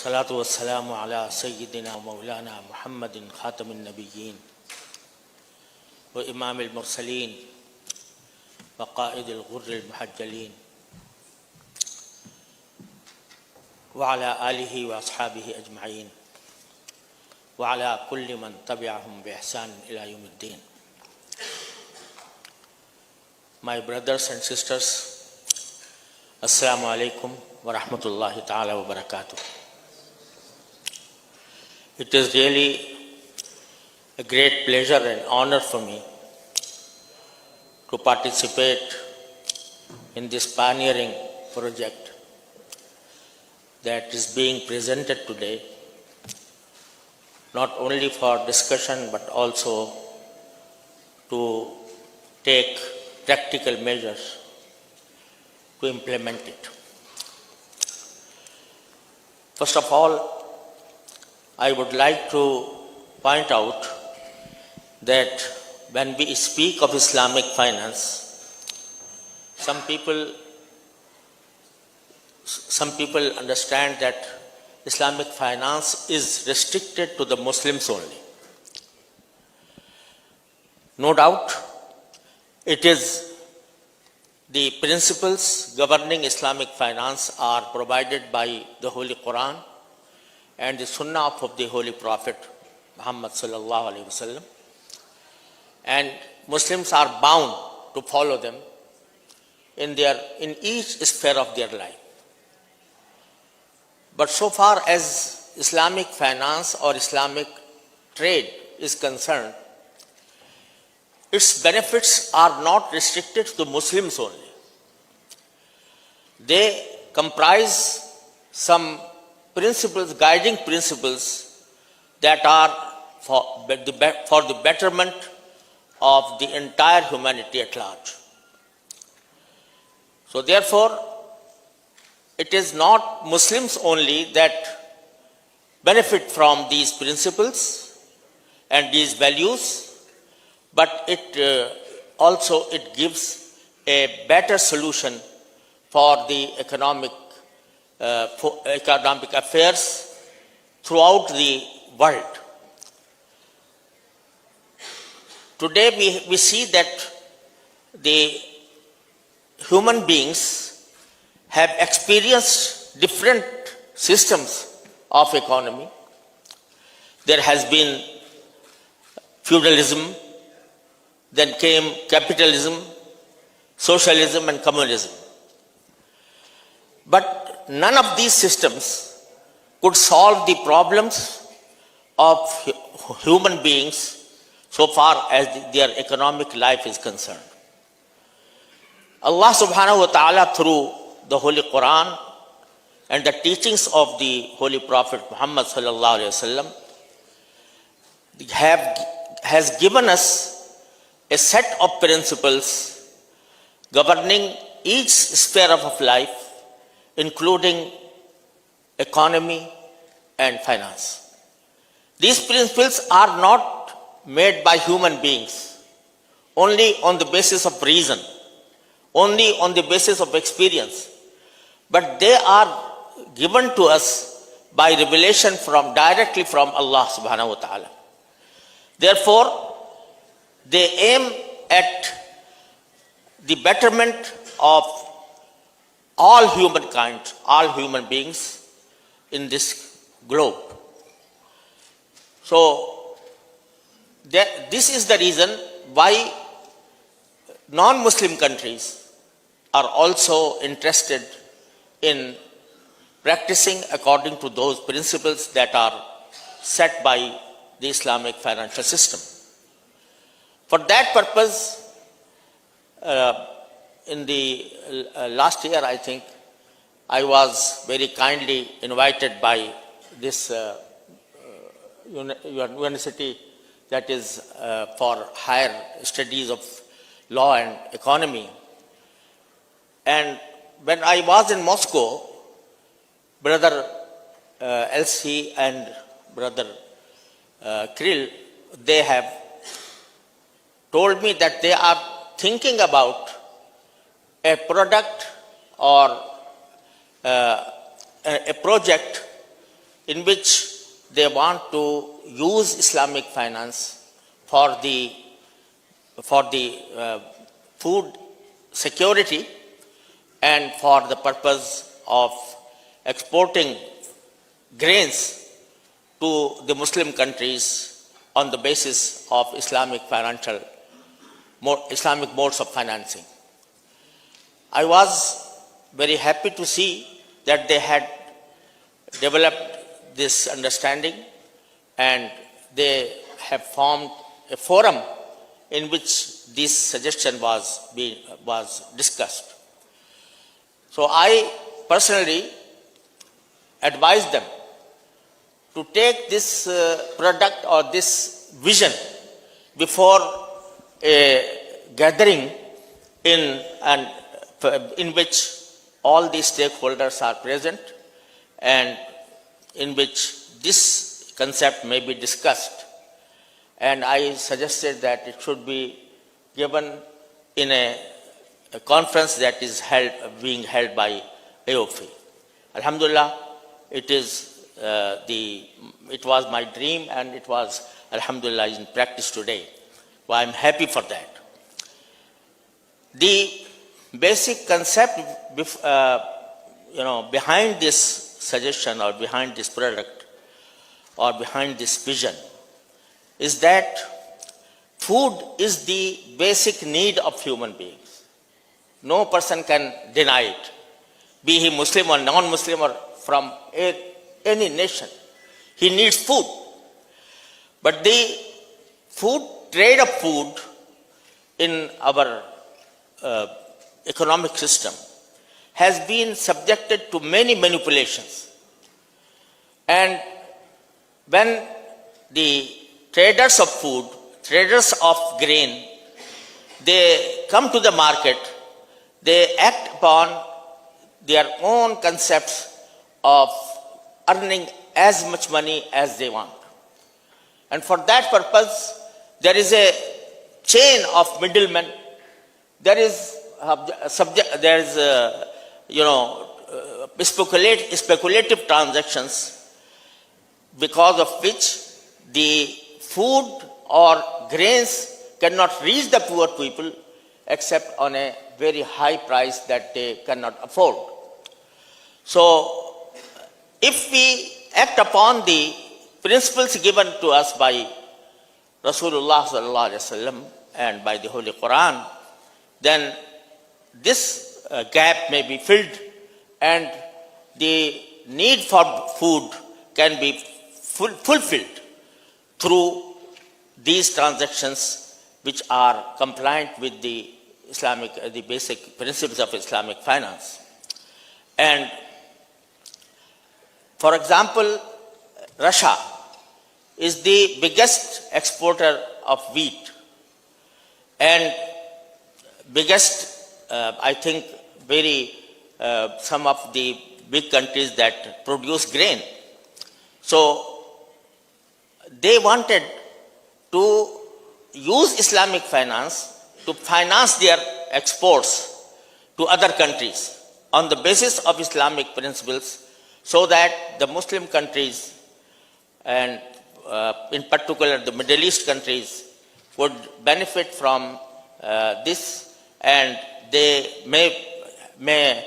والصلاة والسلام على سيدنا مولانا محمد خاتم النبيين وإمام المرسلين وقائد الغر المحجلين وعلى آله وأصحابه أجمعين وعلى كل من تبعهم بإحسان إلى يوم الدين. My brothers and sisters, Assalamu alaikum wa rahmatullahi ta'ala wa barakatuh. It is really a great pleasure and honor for me to participate in this pioneering project that is being presented today, not only for discussion but also to take practical measures to implement it. First of all, I would like to point out that when we speak of Islamic finance, some people understand that Islamic finance is restricted to the Muslims only. No doubt, it is the principles governing Islamic finance are provided by the Holy Quran and the Sunnah of the Holy Prophet Muhammad sallallahu alaihi wasallam, and Muslims are bound to follow them in each sphere of their life. But so far as Islamic finance or Islamic trade is concerned, its benefits are not restricted to Muslims only. They comprise some principles, guiding principles that are for the betterment of the entire humanity at large. So therefore, it is not Muslims only that benefit from these principles and these values, but it gives a better solution for the economic affairs throughout the world. Today we see that the human beings have experienced different systems of economy. There has been feudalism, then came capitalism, socialism and communism. But none of these systems could solve the problems of human beings so far as their economic life is concerned. Allah subhanahu wa ta'ala, through the Holy Quran and the teachings of the Holy Prophet Muhammad sallallahu alaihi wasallam, has given us a set of principles governing each sphere of life, including economy and finance. These principles are not made by human beings only on the basis of reason, only on the basis of experience, but they are given to us by revelation directly from Allah subhanahu wa ta'ala. Therefore, they aim at the betterment of all humankind, all human beings in this globe. So, this is the reason why non-Muslim countries are also interested in practicing according to those principles that are set by the Islamic financial system. For that purpose, in the last year, I think, I was very kindly invited by this university that is for higher studies of law and economy. And when I was in Moscow, Brother LC and Brother Krill, they have told me that they are thinking about a product or a project in which they want to use Islamic finance for the food security and for the purpose of exporting grains to the Muslim countries on the basis of Islamic modes of financing. I was very happy to see that they had developed this understanding and they have formed a forum in which this suggestion was discussed. So I personally advise them to take this product or this vision before a gathering in which all the stakeholders are present and in which this concept may be discussed. And I suggested that it should be given in a conference that is being held by AOFI. Alhamdulillah, it was my dream and it was, alhamdulillah, in practice today. Well, I'm happy for that. The basic concept behind this suggestion or behind this product or behind this vision is that food is the basic need of human beings. No person can deny it, be he Muslim or non-Muslim or from any nation. He needs food. But the trade of food in our economic system has been subjected to many manipulations. And when the traders of food, traders of grain, they come to the market, they act upon their own concepts of earning as much money as they want. And for that purpose, there is a chain of middlemen. There is speculative transactions because of which the food or grains cannot reach the poor people except on a very high price that they cannot afford. So, if we act upon the principles given to us by Rasulullah sallallahu alaihi wasallam and by the Holy Quran, then this gap may be filled and the need for food can be fulfilled through these transactions which are compliant with the basic principles of Islamic finance. And for example, Russia is the biggest exporter of wheat and biggest, I think, some of the big countries that produce grain. So they wanted to use Islamic finance to finance their exports to other countries on the basis of Islamic principles so that the Muslim countries and in particular the Middle East countries would benefit from this and they may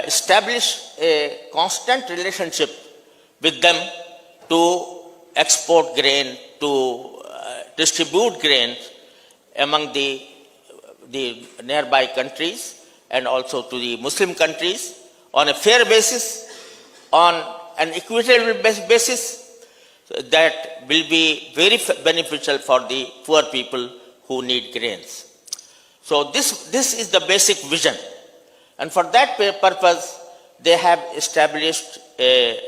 establish a constant relationship with them to export grain, to distribute grain among the nearby countries and also to the Muslim countries on a fair basis, on an equitable basis that will be very beneficial for the poor people who need grains. So this is the basic vision. And for that purpose, they have established a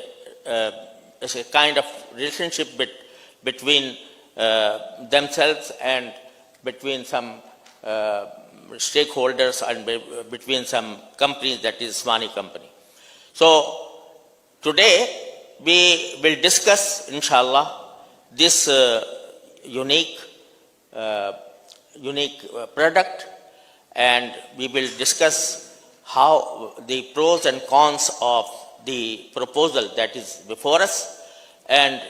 kind of relationship between themselves and between some stakeholders and between some companies, that is Swani company. So today we will discuss, inshallah, this unique product, and we will discuss how the pros and cons of the proposal that is before us and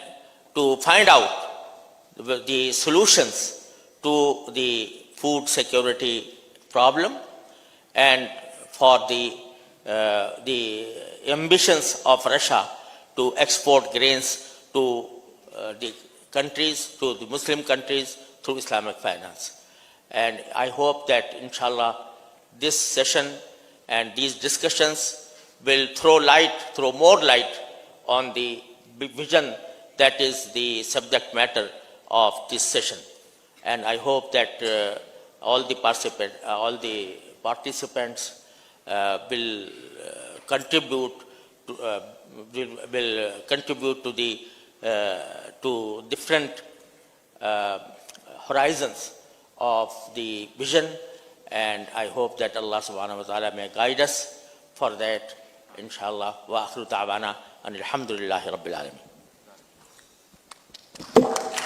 to find out the solutions to the food security problem and for the ambitions of Russia to export grains to the countries, to the Muslim countries through Islamic finance. And I hope that, inshallah, this session and these discussions will throw more light on the vision that is the subject matter of this session. And I hope that all the participants will contribute to the to different horizons of the vision, and I hope that Allah subhanahu wa ta'ala may guide us for that, inshallah. Wa akhiru ta'wana and alhamdulillahi rabbil alamin.